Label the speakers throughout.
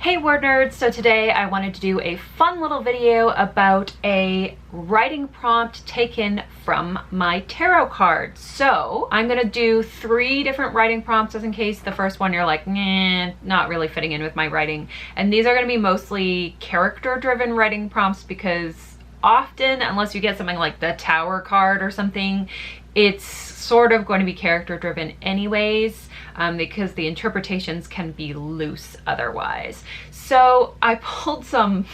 Speaker 1: Hey word nerds, so today I wanted to do a fun little video about a writing prompt taken from my tarot cards. So I'm gonna do 3 different writing prompts just in case the first one you're like, nah, not really fitting in with my writing. And these are gonna be mostly character driven writing prompts because often, unless you get something like the Tower card or something, it's sort of going to be character driven anyways, because the interpretations can be loose otherwise. So I pulled some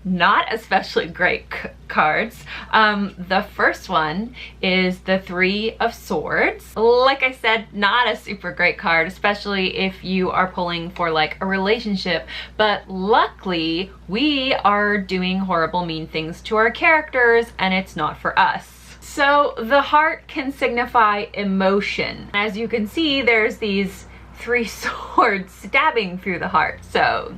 Speaker 1: not especially great cards. The first one is the 3 of Swords. Like I said, not a super great card, especially if you are pulling for like a relationship, but luckily we are doing horrible, mean things to our characters and it's not for us. So the heart can signify emotion. As you can see, there's these 3 swords stabbing through the heart, so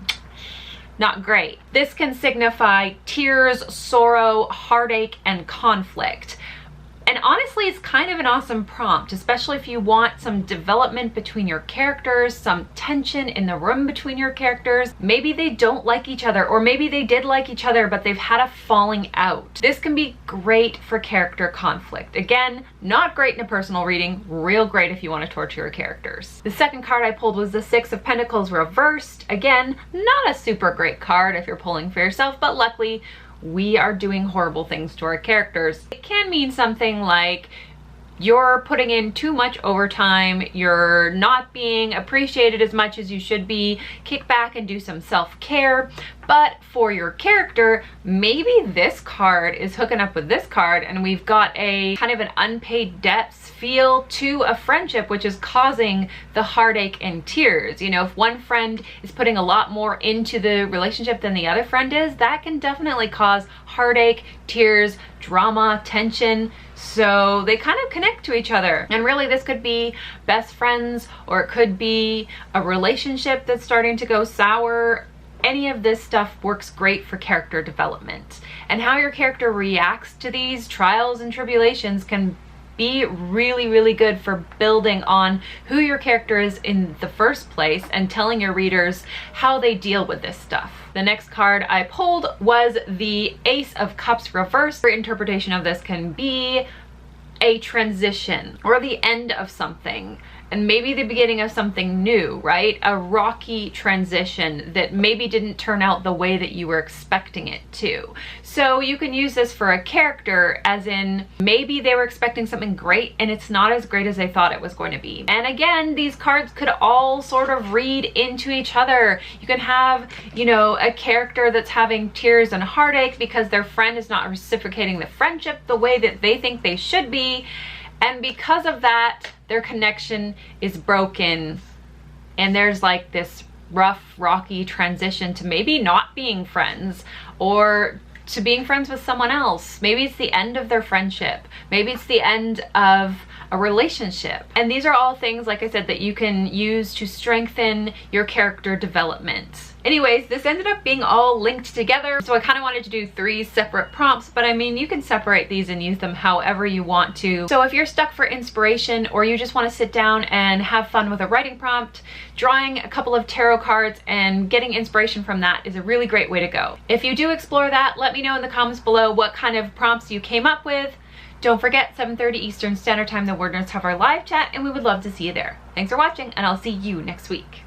Speaker 1: not great. This can signify tears, sorrow, heartache, and conflict. And honestly, it's kind of an awesome prompt, especially if you want some development between your characters, some tension in the room between your characters. Maybe they don't like each other, or maybe they did like each other, but they've had a falling out. This can be great for character conflict. Again, not great in a personal reading, real great if you want to torture your characters. The second card I pulled was the 6 of Pentacles reversed. Again, not a super great card if you're pulling for yourself, but luckily, we are doing horrible things to our characters. It can mean something like you're putting in too much overtime, you're not being appreciated as much as you should be, kick back and do some self-care. But for your character, maybe this card is hooking up with this card and we've got a kind of an unpaid debts feel to a friendship, which is causing the heartache and tears. You know, if one friend is putting a lot more into the relationship than the other friend is, that can definitely cause heartache, tears, drama, tension. So they kind of connect to each other. And really this could be best friends, or it could be a relationship that's starting to go sour. Any of this stuff works great for character development. And how your character reacts to these trials and tribulations can be really, really good for building on who your character is in the first place and telling your readers how they deal with this stuff. The next card I pulled was the Ace of Cups reversed. Your interpretation of this can be a transition or the end of something, and maybe the beginning of something new, right? A rocky transition that maybe didn't turn out the way that you were expecting it to. So you can use this for a character, as in maybe they were expecting something great and it's not as great as they thought it was going to be. And again, these cards could all sort of read into each other. You can have, you know, a character that's having tears and heartache because their friend is not reciprocating the friendship the way that they think they should be. And because of that, their connection is broken and there's like this rough, rocky transition to maybe not being friends or to being friends with someone else. Maybe it's the end of their friendship. Maybe it's the end of a relationship. And these are all things, like I said, that you can use to strengthen your character development. Anyways, this ended up being all linked together. So I kind of wanted to do 3 separate prompts, but I mean, you can separate these and use them however you want to. So if you're stuck for inspiration or you just want to sit down and have fun with a writing prompt, drawing a couple of tarot cards and getting inspiration from that is a really great way to go. If you do explore that, let me know in the comments below what kind of prompts you came up with. Don't forget, 7:30 Eastern Standard Time, the Word Nerds have our live chat and we would love to see you there. Thanks for watching and I'll see you next week.